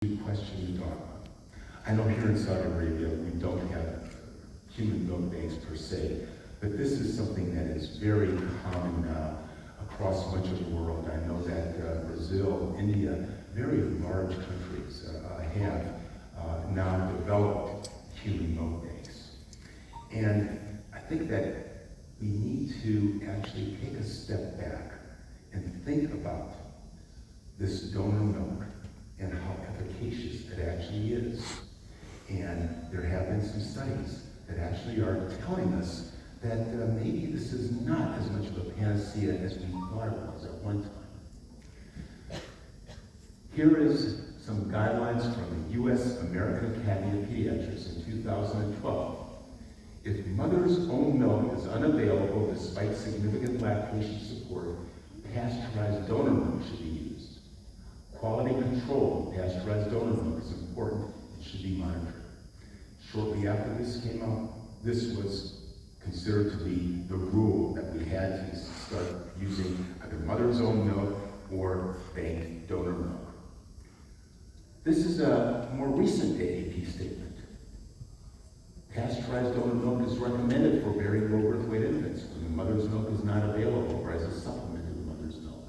question the dogma. I know here in Saudi Arabia we don't have human milk banks per se, but this is something that is very common now across much of the world. I know that Brazil, India, very large countries have now developed human milk banks. And I think that we need to actually take a step back and think about this donor milk and how efficacious it actually is. And there have been some studies that actually are telling us that maybe this is not as much of a panacea as we thought it was at one time. Here is some guidelines from the U.S. American Academy of Pediatrics in 2012. If mother's own milk is unavailable despite significant lactation support, pasteurized donor milk should be used. Quality control of pasteurized donor milk is important and should be monitored. Shortly after this came out, this was considered to be the rule that we had to start using either mother's own milk or banked donor milk. This is a more recent AAP statement. Pasteurized donor milk is recommended for very low birth weight infants when the mother's milk is not available or as a supplement to the mother's milk.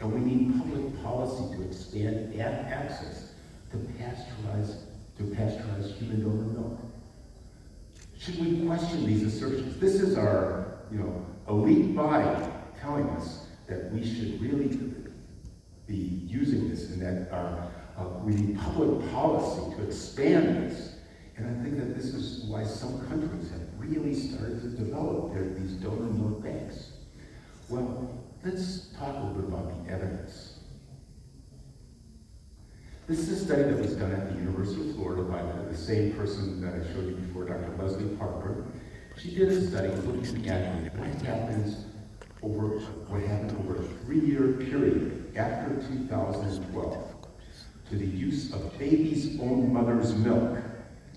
And we need public policy to expand access to pasteurized human donor milk. Should we question these assertions? This is our, elite body telling us that we should really be using this and that we need public policy to expand this. And I think that this is why some countries have really started to develop these donor milk banks. Well, let's talk a little bit about the evidence. This is a study that was done at the University of Florida by the same person that I showed you before, Dr. Leslie Parker. She did a study looking at what happened over a 3-year period after 2012 to the use of baby's own mother's milk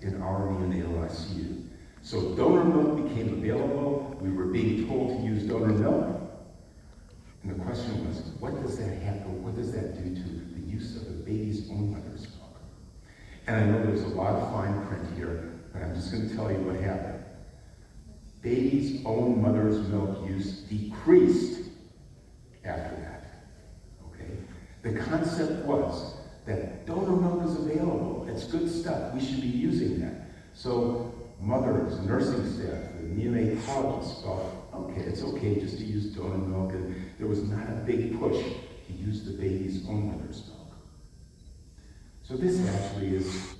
in our neonatal ICU. So donor milk became available. We were being told to use donor milk. And the question was, what does that happen? What does that do to the use of the baby's own mother's milk? And I know there's a lot of fine print here, but I'm just going to tell you what happened. Baby's own mother's milk use decreased after that. Okay? The concept was that donor milk is available. It's good stuff. We should be using that. So mothers, nursing staff, the neonatologists thought, okay, it's okay just to use donor milk, and there was not a big push to use the baby's own mother's milk. So this actually is